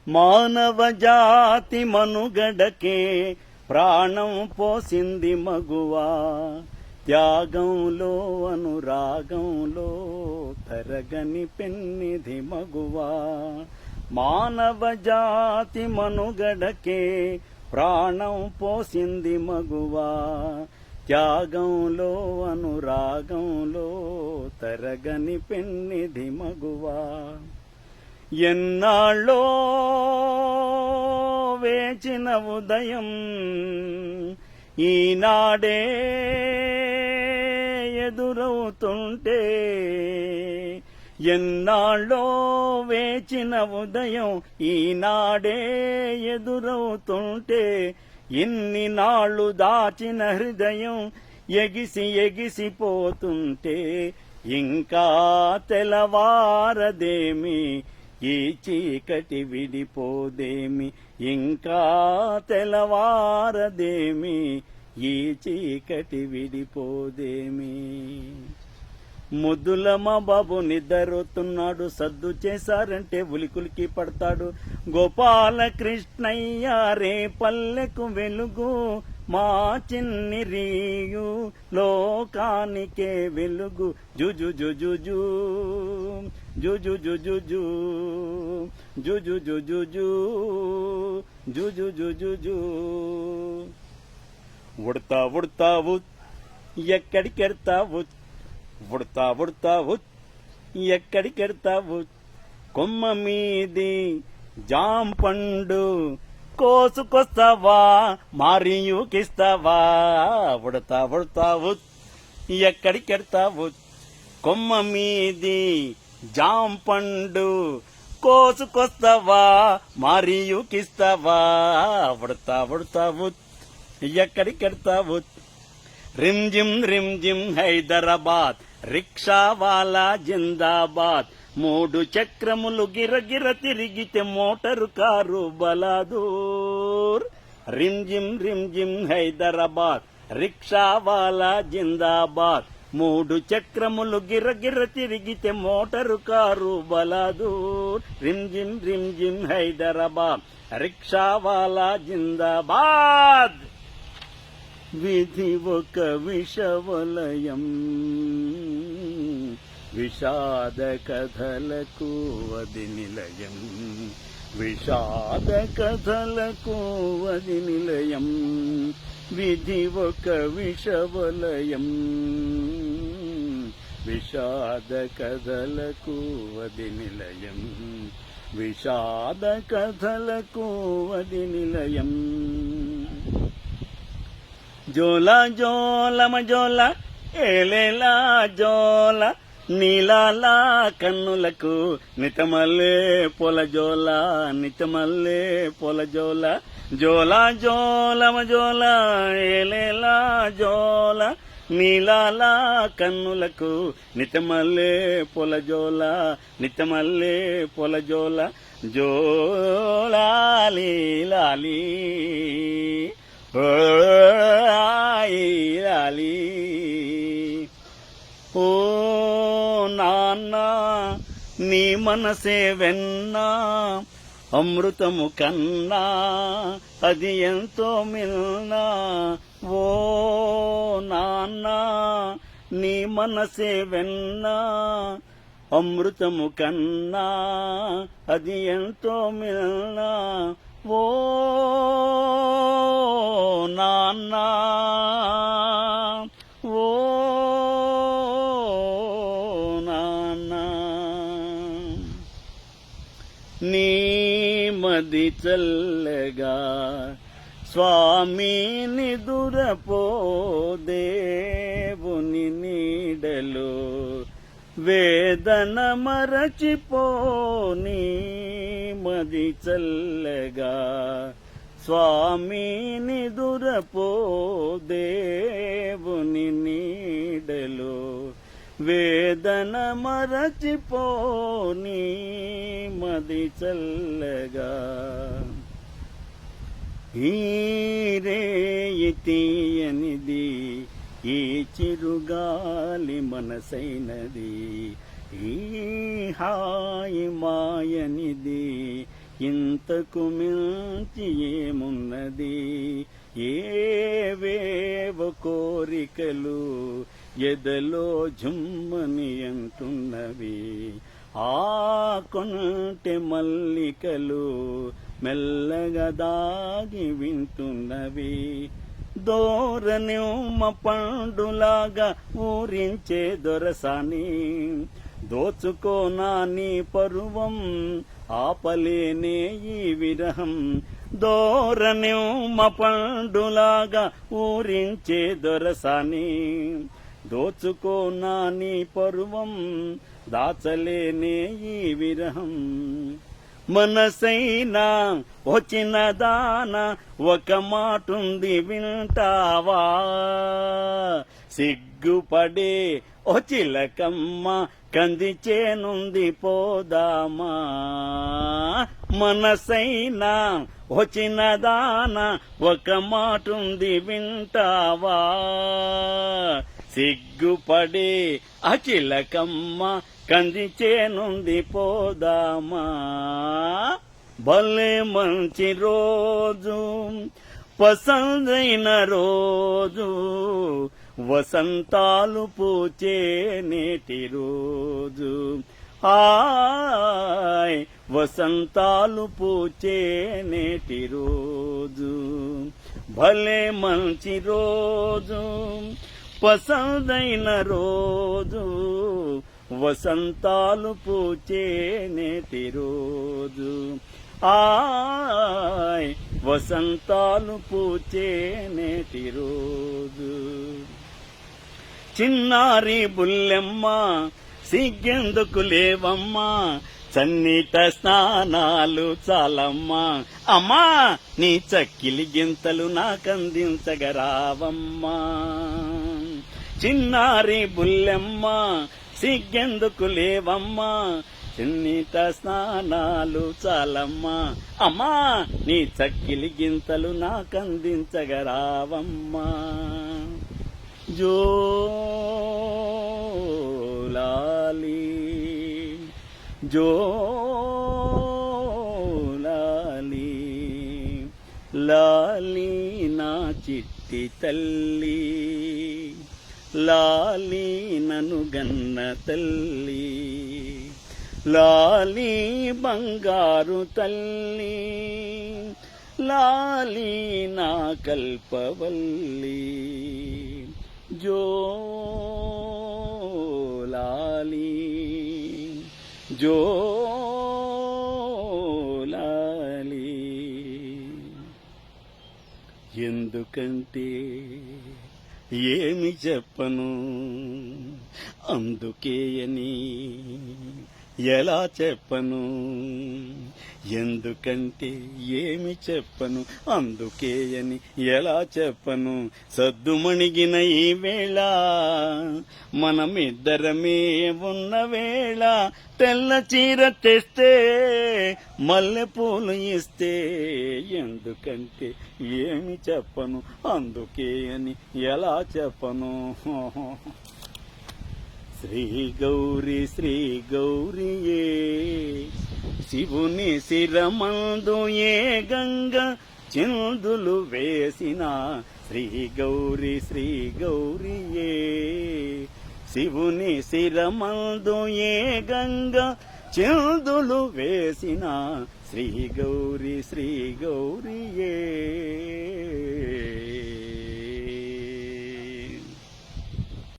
మానవ జాతి మనుగడకే ప్రాణం పోసింది మగువా, త్యాగంలో అనురాగంలో తరగని పెన్నిధి మగువా. మానవ జాతి మనుగడకే ప్రాణం పోసింది మగువా, త్యాగంలో అనురాగంలో తరగని పెన్నిధి మగువా. ఎన్నాళ్ళో వేచిన ఉదయం ఈనాడే ఎదురవుతుంటే, ఎన్నాళ్ళో వేచిన ఉదయం ఈనాడే ఎదురవుతుంటే, ఇన్ని నాళ్ళు దాచిన హృదయం ఎగిసి ఎగిసిపోతుంటే, ఇంకా తెలవారదేమి ఈ చీకటి విడిపోదేమి, ఇంకా తెలవారదేమి ఈ చీకటి విడిపోదేమి. ముద్దులమ్మ బాబు నిద్రపోతున్నాడు, సద్దు చేశారంటే ఉలికులికి పడతాడు. గోపాలకృష్ణయ్య రే పల్లెకు వెలుగు, మా చిన్ని రీయు లోకానికే వెలుగు. జుజు జుజు జు జుజు జుజు జు జుజు జుజు జు జుజు జుజు జు. ఉడతా ఉడతావు ఎక్కడికెడతావు, ఉడతా ఉడతావు ఎక్కడికెడతావు, కొమ్మ మీది జాంపండు కోసుకొస్తావా మరియుకిస్తావా. ఉడతా ఉడతావు ఎక్కడికెడతావు, కొమ్మ మీది జాంపండు కోసుకొస్తావా మరియుకిస్తావా. ఉడతా ఉడతావు ఎక్కడికెడతావు. రిమ్ జిమ్ హైదరాబాద్, రిక్షా వాలా జిందాబాద్. 3 చక్రములు గిరగిర తిరిగితే మోటారు కారు బలాదూర్. రిమ్ జిమ్ హైదరాబాద్, రిక్షా వాలా జిందాబాద్. 3 చక్రములు గిరగిర తిరిగితే మోటారు కారు బలాదూర్. రిమ్ జిమ్ హైదరాబాద్, రిక్షా వాలా జిందాబాద్. విధి ఒక విషవలయం, విషాద కథలకు అది నిలయం, విషాద కథలకు అది నిలయం. విధి ఒక విషవలయం, విషాద కథలకు అది నిలయం, విషాద కథలకు అది నిలయం. జోలా జోలమ జోల ఏలేలా జోల, నీలాలా కన్నులకు నితమల్లే పొల జోల, నితమల్లే పొల జోల. జోలా జోలమ జోల ఏలేలా జోల, నీలాలా కన్నులకు నితమల్లే పొల జోల, నితమల్లే పొల జోల. జోలాలి లాలి లాలి. ఓ నాన్న నీ మనసే వెన్నా, అమృతము కన్నా అది ఎంతో మిల్నా. ఓ నాన్న నీ మనసే వెన్నా, అమృతము కన్నా అది ఎంతో మిల్నా. ఓ నాన్న, ఓ నాన్న. నీ మది చల్లగా స్వామి నిదురపో, దేవుని నీడలో వేదన మరచిపోని. మది చల్లగా స్వామి నిదురపో, దేవుని నీడలో వేదన మరచిపోని. మది చల్లగా ఈ రేయి తీయనిది, ఈ చిరుగాలి మనసైనది, ఈ హాయి మాయనిది, ఇంతకు మించి ఏమున్నది? ఏవేవో కోరికలు ఎదలో జుమ్మని అంటున్నవి. ఆ కొంటె మల్లికలు మెల్లగా దాగి వింటున్నవి. దోరనిమ్మ పండులాగా ఊరించే దొరసాని, దోచుకోనా నీ పరువం ఆపలేనే ఈ విరహం. దోరనిమ్మ పండులాగా ఊరించే దొరసాని, దోచుకోనా నీ పరువం దాచలేనే ఈ విరహం. మనసైనా వచ్చిన దాన ఒక మాటుంది వింటావా? సిగ్గుపడే ఓ చిలకమ్మ కంది చేనుంది పోదామా? మనసైనా వచ్చిన దాన ఒక మాటుంది వింటావా? సిగ్గుపడే ఆ చిలకమ్మ కంది చేనుంది పోదామా? భలే మంచి రోజు, పసందైన రోజు, వసంతాలు పూచే నేటి రోజు. హాయ్ వసంతాలు పూచే నేటి రోజు. భలే మంచి రోజు, పసందైన రోజు, వసంతాలు పూచే నేటి రోజు. ఆయ్ వసంతాలు పూచే నేటి రోజు. చిన్నారి బుల్లెమ్మ సిగ్గెందుకు లేవమ్మా, చన్నీట స్నానాలు చాలమ్మా. అమ్మా నీ చక్కిలి గింతలు నాకందించగరావమ్మా. చిన్నారి బుల్లెమ్మ సిగ్గెందుకు లేవమ్మా, చిన్నీట స్నానాలు చాలమ్మా. అమ్మా నీ చక్కిలి గింతలు నాకందించగరావమ్మా. జోలాలి జోలాలి లాలి నా చిట్టి తల్లి, లాలి నను గన్న తల్లి, లాలి బంగారు తల్లి, లాలి నా కల్పవల్లి. జోలాలి జోలాలి. ఎందుకంటే ఏమి చెప్పను, అందుకేయని ఎలా చెప్పను. ఎందుకంటే ఏమి చెప్పను, అందుకేయని ఎలా చెప్పను. సద్దుమణిగిన ఈ వేళ, మనమిద్దరమే ఉన్న వేళ, తెల్ల చీర తెస్తే మల్లెపూలు ఇస్తే, ఎందుకంటే ఏమి చెప్పను, అందుకే అని ఎలా చెప్పను. శ్రీ గౌరీ శ్రీ గౌరీయే శివుని శిరమందు ఏ గంగ చిందులు వేసిన. శ్రీ గౌరీ శ్రీ గౌరీయే శివుని శిరమందు ఏ గంగ చిందులు వేసిన. శ్రీ గౌరీ శ్రీ గౌరీయే.